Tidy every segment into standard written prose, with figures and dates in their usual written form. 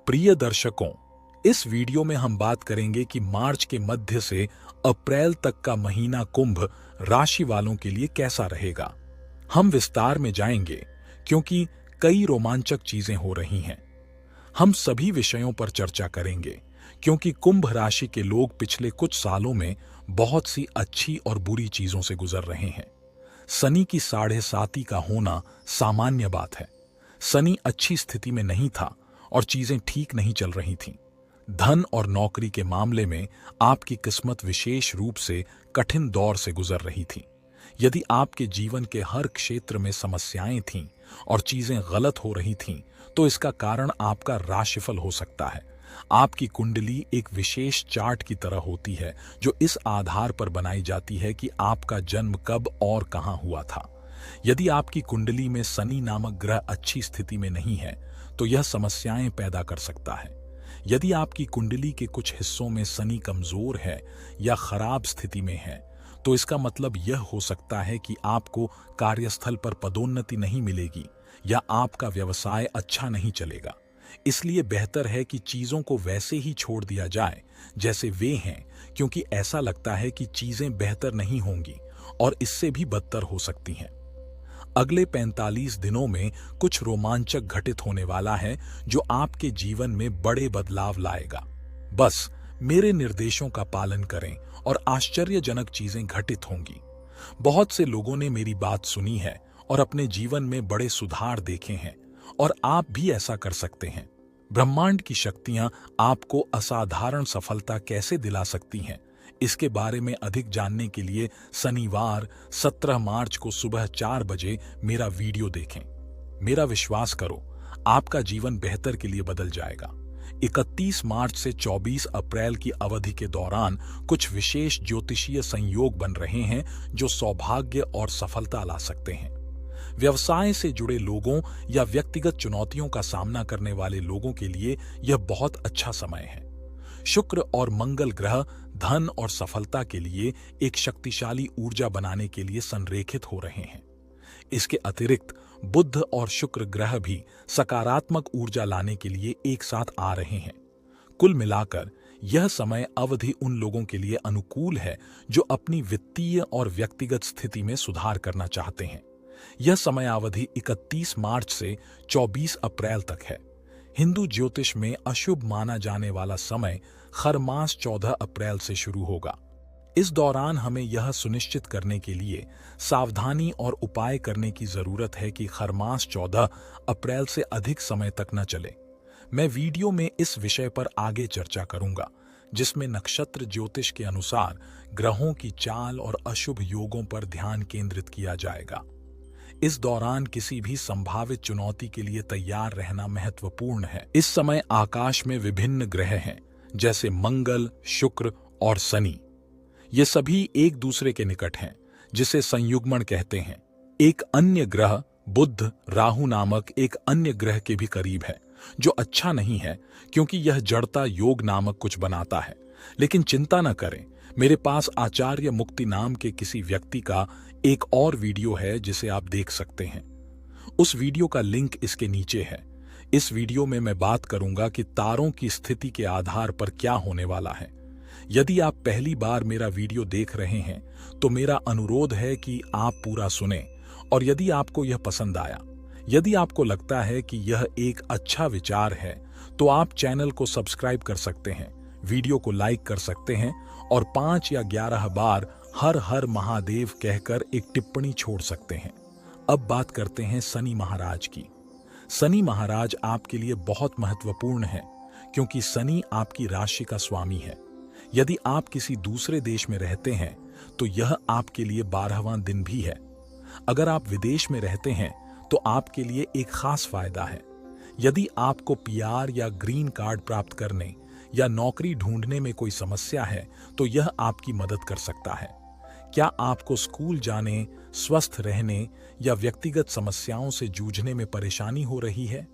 प्रिय दर्शकों, इस वीडियो में हम बात करेंगे कि मार्च के मध्य से अप्रैल तक का महीना कुंभ राशि वालों के लिए कैसा रहेगा। हम विस्तार में जाएंगे क्योंकि कई रोमांचक चीजें हो रही हैं। हम सभी विषयों पर चर्चा करेंगे क्योंकि कुंभ राशि के लोग पिछले कुछ सालों में बहुत सी अच्छी और बुरी चीजों से गुजर रहे हैं। शनि की 7.5 का होना सामान्य बात है। शनि अच्छी स्थिति में नहीं था और चीजें ठीक नहीं चल रही थीं। धन और नौकरी के मामले में आपकी किस्मत विशेष रूप से कठिन दौर से गुजर रही थी। यदि आपके जीवन के हर क्षेत्र में समस्याएं थीं और चीजें गलत हो रही थीं, तो इसका कारण आपका राशिफल हो सकता है। आपकी कुंडली एक विशेष चार्ट की तरह होती है जो इस आधार पर बनाई जाती है कि आपका जन्म कब और कहां हुआ था। यदि आपकी कुंडली में शनि नामक ग्रह अच्छी स्थिति में नहीं है, तो यह समस्याएं पैदा कर सकता है। यदि आपकी कुंडली के कुछ हिस्सों में शनि कमजोर है या खराब स्थिति में है, तो इसका मतलब यह हो सकता है कि आपको कार्यस्थल पर पदोन्नति नहीं मिलेगी या आपका व्यवसाय अच्छा नहीं चलेगा। इसलिए बेहतर है कि चीजों को वैसे ही छोड़ दिया जाए जैसे वे हैं, क्योंकि ऐसा लगता है कि चीजें बेहतर नहीं होंगी और इससे भी बदतर हो सकती हैं। अगले 45 दिनों में कुछ रोमांचक घटित होने वाला है जो आपके जीवन में बड़े बदलाव लाएगा। बस मेरे निर्देशों का पालन करें और आश्चर्यजनक चीजें घटित होंगी। बहुत से लोगों ने मेरी बात सुनी है और अपने जीवन में बड़े सुधार देखे हैं और आप भी ऐसा कर सकते हैं। ब्रह्मांड की शक्तियां आपको असाधारण सफलता कैसे दिला सकती हैं, इसके बारे में अधिक जानने के लिए शनिवार 17 मार्च को सुबह 4 बजे मेरा वीडियो देखें। मेरा विश्वास करो, आपका जीवन बेहतर के लिए बदल जाएगा। 31 मार्च से 24 अप्रैल की अवधि के दौरान कुछ विशेष ज्योतिषीय संयोग बन रहे हैं जो सौभाग्य और सफलता ला सकते हैं। व्यवसाय से जुड़े लोगों या व्यक्तिगत चुनौतियों का सामना करने वाले लोगों के लिए यह बहुत अच्छा समय है। शुक्र और मंगल ग्रह धन और सफलता के लिए एक शक्तिशाली ऊर्जा बनाने के लिए संरेखित हो रहे हैं। इसके अतिरिक्त बुध और शुक्र ग्रह भी सकारात्मक ऊर्जा लाने के लिए एक साथ आ रहे हैं। कुल मिलाकर यह समय अवधि उन लोगों के लिए अनुकूल है जो अपनी वित्तीय और व्यक्तिगत स्थिति में सुधार करना चाहते हैं। यह समय अवधि 31 मार्च से 24 अप्रैल तक है। हिंदू ज्योतिष में अशुभ माना जाने वाला समय खरमास 14 अप्रैल से शुरू होगा। इस दौरान हमें यह सुनिश्चित करने के लिए सावधानी और उपाय करने की जरूरत है कि खरमास 14 अप्रैल से अधिक समय तक न चले। मैं वीडियो में इस विषय पर आगे चर्चा करूंगा, जिसमें नक्षत्र ज्योतिष के अनुसार ग्रहों की चाल और अशुभ योगों पर ध्यान केंद्रित किया जाएगा। इस दौरान किसी भी संभावित चुनौती के लिए तैयार रहना महत्वपूर्ण है। इस समय आकाश में विभिन्न ग्रह हैं, जैसे मंगल, शुक्र और शनि। ये सभी एक दूसरे के निकट हैं, जिसे संयुग्मन कहते हैं। एक अन्य ग्रह बुध राहु नामक एक अन्य ग्रह के भी करीब है, जो अच्छा नहीं है क्योंकि यह जड़ता योग नामक कुछ बनाता है। लेकिन चिंता न करें, मेरे पास आचार्य मुक्ति नाम के किसी व्यक्ति का एक और वीडियो है जिसे आप देख सकते हैं। उस वीडियो का लिंक इसके नीचे है। इस वीडियो में मैं बात करूंगा कि तारों की स्थिति के आधार पर क्या होने वाला है। यदि आप पहली बार मेरा वीडियो देख रहे हैं तो मेरा अनुरोध है कि आप पूरा सुनें, और यदि आपको यह पसंद आया, यदि आपको लगता है कि यह एक अच्छा विचार है, तो आप चैनल को सब्सक्राइब कर सकते हैं, वीडियो को लाइक कर सकते हैं और 5 या 11 बार हर हर महादेव कहकर एक टिप्पणी छोड़ सकते हैं। अब बात करते हैं शनि महाराज की। शनि महाराज आपके लिए बहुत महत्वपूर्ण है क्योंकि शनि आपकी राशि का स्वामी है। यदि आप किसी दूसरे देश में रहते हैं तो यह आपके लिए 12वां दिन भी है। अगर आप विदेश में रहते हैं तो आपके लिए एक खास फायदा है। यदि आपको पीआर या ग्रीन कार्ड प्राप्त करने या नौकरी ढूंढने में कोई समस्या है तो यह आपकी मदद कर सकता है। क्या आपको स्कूल जाने, स्वस्थ रहने या व्यक्तिगत समस्याओं से जूझने में परेशानी हो रही है?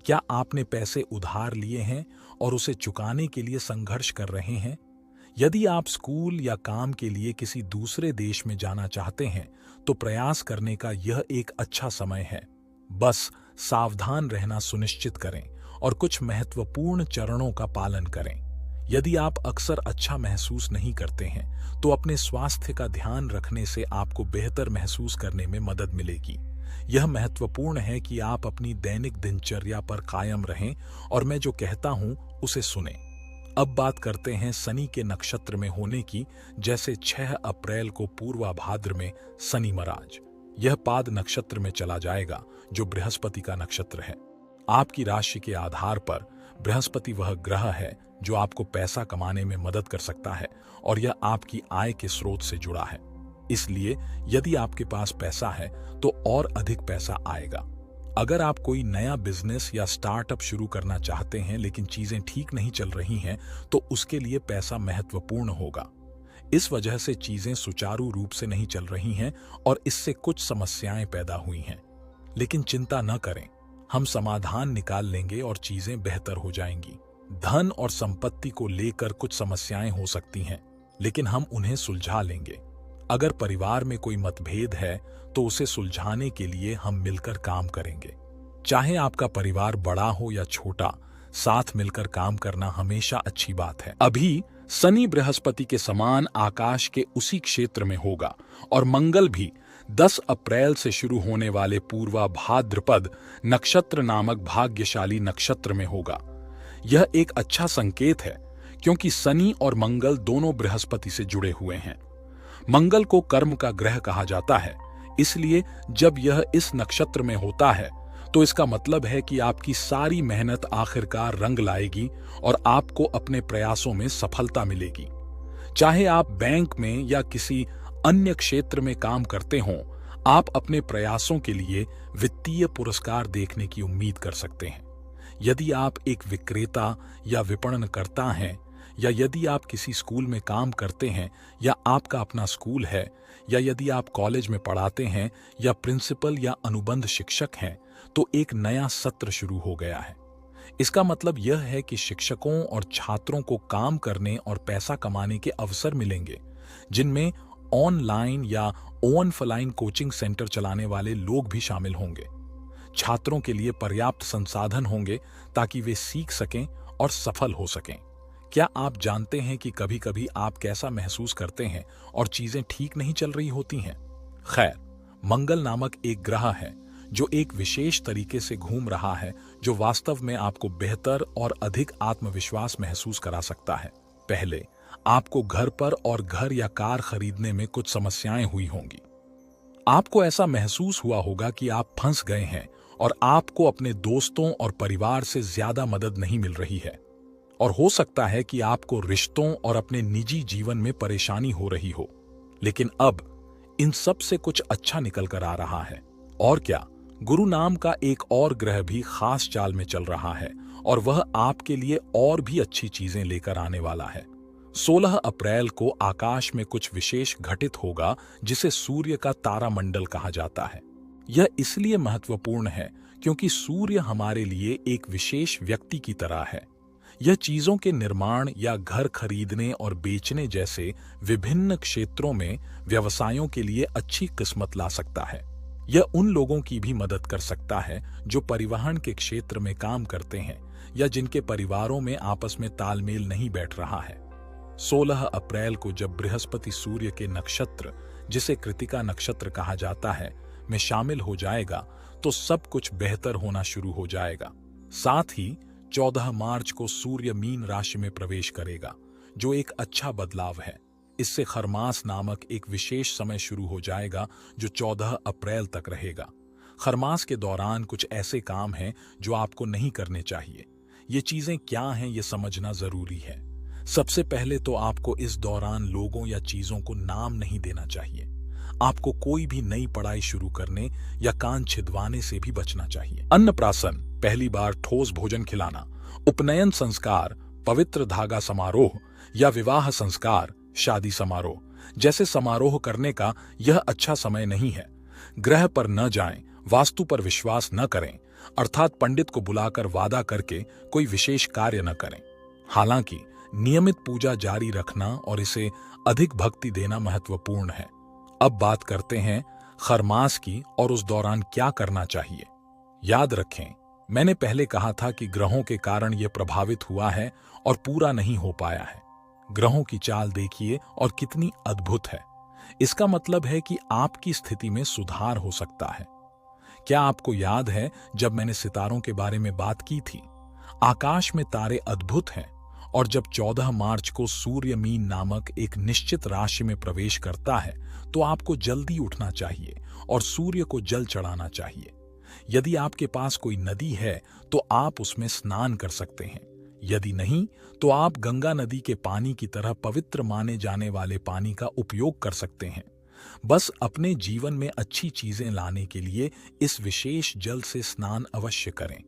क्या आपने पैसे उधार लिए हैं और उसे चुकाने के लिए संघर्ष कर रहे हैं? यदि आप स्कूल या काम के लिए किसी दूसरे देश में जाना चाहते हैं तो प्रयास करने का यह एक अच्छा समय है। बस सावधान रहना सुनिश्चित करें और कुछ महत्वपूर्ण चरणों का पालन करें। यदि आप अक्सर अच्छा महसूस नहीं करते हैं तो अपने स्वास्थ्य का ध्यान रखने से आपको बेहतर महसूस करने में मदद मिलेगी। यह महत्वपूर्ण है कि आप अपनी दैनिक दिनचर्या पर कायम रहें और मैं जो कहता हूं उसे सुनें। अब बात करते हैं शनि के नक्षत्र में होने की, जैसे 6 अप्रैल को पूर्वा भाद्र में शनि महाराज यह पाद नक्षत्र में चला जाएगा, जो बृहस्पति का नक्षत्र है। आपकी राशि के आधार पर बृहस्पति वह ग्रह है जो आपको पैसा कमाने में मदद कर सकता है और यह आपकी आय के स्रोत से जुड़ा है। इसलिए यदि आपके पास पैसा है तो और अधिक पैसा आएगा। अगर आप कोई नया बिजनेस या स्टार्टअप शुरू करना चाहते हैं लेकिन चीजें ठीक नहीं चल रही हैं तो उसके लिए पैसा महत्वपूर्ण होगा। इस वजह से चीजें सुचारू रूप से नहीं चल रही हैं और इससे कुछ समस्याएं पैदा हुई हैं। लेकिन चिंता न करें, हम समाधान निकाल लेंगे और चीजें बेहतर हो जाएंगी। धन और संपत्ति को लेकर कुछ समस्याएं हो सकती हैं, लेकिन हम उन्हें सुलझा लेंगे। अगर परिवार में कोई मतभेद है तो उसे सुलझाने के लिए हम मिलकर काम करेंगे। चाहे आपका परिवार बड़ा हो या छोटा, साथ मिलकर काम करना हमेशा अच्छी बात है। अभी शनि बृहस्पति के समान आकाश के उसी क्षेत्र में होगा और मंगल भी 10 अप्रैल से शुरू होने वाले पूर्वा भाद्रपद नक्षत्र नामक भाग्यशाली नक्षत्र में होगा। यह एक अच्छा संकेत है क्योंकि शनि और मंगल दोनों बृहस्पति से जुड़े हुए हैं। मंगल को कर्म का ग्रह कहा जाता है, इसलिए जब यह इस नक्षत्र में होता है तो इसका मतलब है कि आपकी सारी मेहनत आखिरकार रंग लाएगी और आपको अपने प्रयासों में सफलता मिलेगी। चाहे आप बैंक में या किसी अन्य क्षेत्र में काम करते हों, आप अपने प्रयासों के लिए वित्तीय पुरस्कार देखने की उम्मीद कर सकते हैं। यदि आप एक विक्रेता या विपणनकर्ता हैं, या यदि आप किसी स्कूल में काम करते हैं या आपका अपना स्कूल है, या यदि आप कॉलेज में पढ़ाते हैं या प्रिंसिपल या अनुबंध शिक्षक हैं, तो एक नया सत्र शुरू हो गया है। इसका मतलब यह है कि शिक्षकों और छात्रों को काम करने और पैसा कमाने के अवसर मिलेंगे, जिनमें ऑनलाइन या ऑनलाइन कोचिंग सेंटर चलाने वाले लोग भी शामिल होंगे। छात्रों के लिए पर्याप्त संसाधन होंगे ताकि वे सीख सकें और सफल हो सकें। क्या आप जानते हैं कि कभी-कभी आप कैसा महसूस करते हैं और चीजें ठीक नहीं चल रही होती हैं? खैर, मंगल नामक एक ग्रह है जो एक विशेष तरीके से घूम रहा है, जो वास्तव में आपको बेहतर और अधिक आत्मविश्वास महसूस करा सकता है। पहले आपको घर पर और घर या कार खरीदने में कुछ समस्याएं हुई होंगी। आपको ऐसा महसूस हुआ होगा कि आप फंस गए हैं और आपको अपने दोस्तों और परिवार से ज्यादा मदद नहीं मिल रही है। और हो सकता है कि आपको रिश्तों और अपने निजी जीवन में परेशानी हो रही हो। लेकिन अब इन सब से कुछ अच्छा निकल कर आ रहा है। और क्या, गुरु नाम का एक और ग्रह भी खास चाल में चल रहा है और वह आपके लिए और भी अच्छी चीजें लेकर आने वाला है। 16 अप्रैल को आकाश में कुछ विशेष घटित होगा जिसे सूर्य का तारामंडल कहा जाता है। यह इसलिए महत्वपूर्ण है क्योंकि सूर्य हमारे लिए एक विशेष व्यक्ति की तरह है। यह चीजों के निर्माण या घर खरीदने और बेचने जैसे विभिन्न क्षेत्रों में व्यवसायों के लिए अच्छी किस्मत ला सकता है। यह उन लोगों की भी मदद कर सकता है जो परिवहन के क्षेत्र में काम करते हैं या जिनके परिवारों में आपस में तालमेल नहीं बैठ रहा है। 16 अप्रैल को जब बृहस्पति सूर्य के नक्षत्र, जिसे कृतिका नक्षत्र कहा जाता है, में शामिल हो जाएगा तो सब कुछ बेहतर होना शुरू हो जाएगा। साथ ही 14 मार्च को सूर्य मीन राशि में प्रवेश करेगा, जो एक अच्छा बदलाव है। इससे खरमास नामक एक विशेष समय शुरू हो जाएगा जो 14 अप्रैल तक रहेगा। खरमास के दौरान कुछ ऐसे काम हैं जो आपको नहीं करने चाहिए। ये चीजें क्या हैं ये समझना जरूरी है। सबसे पहले तो आपको इस दौरान लोगों या चीजों को नाम नहीं देना चाहिए। आपको कोई भी नई पढ़ाई शुरू करने या कान छिदवाने से भी बचना चाहिए। अन्नप्राशन, पहली बार ठोस भोजन खिलाना, उपनयन संस्कार, पवित्र धागा समारोह या विवाह संस्कार, शादी समारोह जैसे समारोह करने का यह अच्छा समय नहीं है। ग्रह पर न जाएं, वास्तु पर विश्वास न करें, अर्थात पंडित को बुलाकर वादा करके कोई विशेष कार्य न करें। हालांकि नियमित पूजा जारी रखना और इसे अधिक भक्ति देना महत्वपूर्ण है। अब बात करते हैं खरमास की और उस दौरान क्या करना चाहिए। याद रखें, मैंने पहले कहा था कि ग्रहों के कारण यह प्रभावित हुआ है और पूरा नहीं हो पाया है। ग्रहों की चाल देखिए और कितनी अद्भुत है। इसका मतलब है कि आपकी स्थिति में सुधार हो सकता है। क्या आपको याद है जब मैंने सितारों के बारे में बात की थी? आकाश में तारे अद्भुत हैं और जब 14 मार्च को सूर्य मीन नामक एक निश्चित राशि में प्रवेश करता है तो आपको जल्दी उठना चाहिए और सूर्य को जल चढ़ाना चाहिए। यदि आपके पास कोई नदी है तो आप उसमें स्नान कर सकते हैं। यदि नहीं तो आप गंगा नदी के पानी की तरह पवित्र माने जाने वाले पानी का उपयोग कर सकते हैं। बस अपने जीवन में अच्छी चीजें लाने के लिए इस विशेष जल से स्नान अवश्य करें।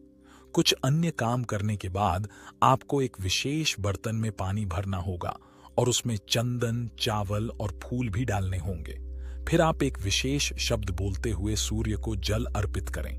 कुछ अन्य काम करने के बाद आपको एक विशेष बर्तन में पानी भरना होगा और उसमें चंदन, चावल और फूल भी डालने होंगे। फिर आप एक विशेष शब्द बोलते हुए सूर्य को जल अर्पित करें।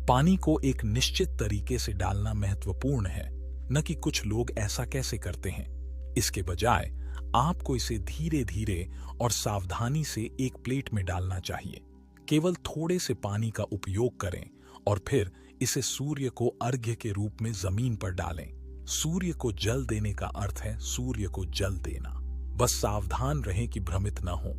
पानी को एक निश्चित तरीके से डालना महत्वपूर्ण है, न कि कुछ लोग ऐसा कैसे करते हैं। इसके बजाय आपको इसे धीरे धीरे और सावधानी से एक प्लेट में डालना चाहिए। केवल थोड़े से पानी का उपयोग करें और फिर इसे सूर्य को अर्घ्य के रूप में जमीन पर डालें। सूर्य को जल देने का अर्थ है सूर्य को जल देना। बस सावधान रहें कि भ्रमित न हो।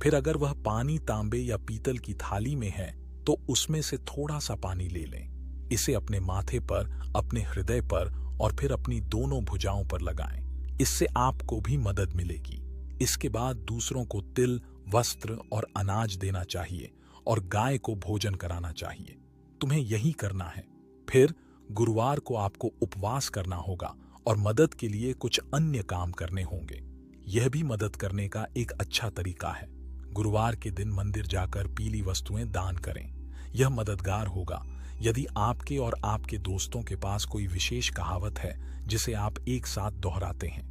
फिर अगर वह पानी तांबे या पीतल की थाली में है तो उसमें से थोड़ा सा पानी ले लें। इसे अपने माथे पर, अपने हृदय पर और फिर अपनी दोनों भुजाओं पर लगाएं। इससे आपको भी मदद मिलेगी। इसके बाद दूसरों को तिल, वस्त्र और अनाज देना चाहिए और गाय को भोजन कराना चाहिए। तुम्हें यही करना है। फिर गुरुवार को आपको उपवास करना होगा और मदद के लिए कुछ अन्य काम करने होंगे। यह भी मदद करने का एक अच्छा तरीका है। गुरुवार के दिन मंदिर जाकर पीली वस्तुएं दान करें। यह मददगार होगा। यदि आपके और आपके दोस्तों के पास कोई विशेष कहावत है जिसे आप एक साथ दोहराते हैं,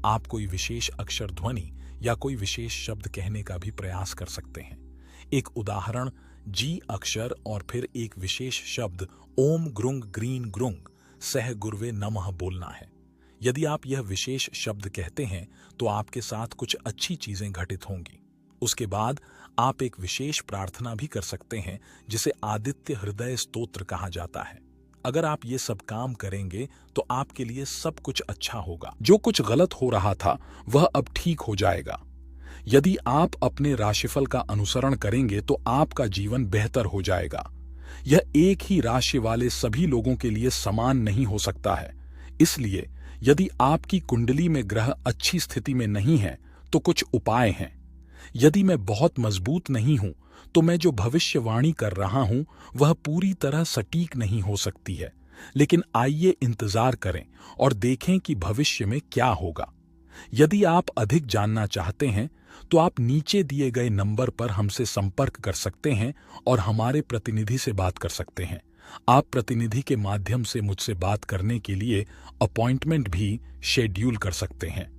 आप कोई विशेष अक्षर ध्वनि या कोई विशेष शब्द कहने का भी प्रयास कर सकते हैं। एक उदाहरण जी अक्षर और फिर एक विशेष शब्द ओम ग्रुंग ग्रीन ग्रुंग सह गुरुवे नमः बोलना है। यदि आप यह विशेष शब्द कहते हैं तो आपके साथ कुछ अच्छी चीजें घटित होंगी। उसके बाद आप एक विशेष प्रार्थना भी कर सकते हैं जिसे आदित्य हृदय स्तोत्र कहा जाता है। अगर आप ये सब काम करेंगे तो आपके लिए सब कुछ अच्छा होगा। जो कुछ गलत हो रहा था वह अब ठीक हो जाएगा। यदि आप अपने राशिफल का अनुसरण करेंगे तो आपका जीवन बेहतर हो जाएगा। यह एक ही राशि वाले सभी लोगों के लिए समान नहीं हो सकता है। इसलिए यदि आपकी कुंडली में ग्रह अच्छी स्थिति में नहीं है तो कुछ उपाय हैं। यदि मैं बहुत मजबूत नहीं हूं तो मैं जो भविष्यवाणी कर रहा हूं वह पूरी तरह सटीक नहीं हो सकती है, लेकिन आइए इंतजार करें और देखें कि भविष्य में क्या होगा। यदि आप अधिक जानना चाहते हैं तो आप नीचे दिए गए नंबर पर हमसे संपर्क कर सकते हैं और हमारे प्रतिनिधि से बात कर सकते हैं। आप प्रतिनिधि के माध्यम से मुझसे बात करने के लिए अपॉइंटमेंट भी शेड्यूल कर सकते हैं।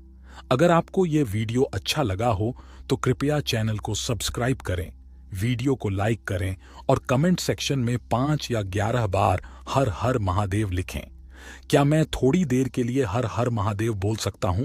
अगर आपको यह वीडियो अच्छा लगा हो तो कृपया चैनल को सब्सक्राइब करें, वीडियो को लाइक करें और कमेंट सेक्शन में 5 या 11 बार हर हर महादेव लिखें। क्या मैं थोड़ी देर के लिए हर हर महादेव बोल सकता हूं?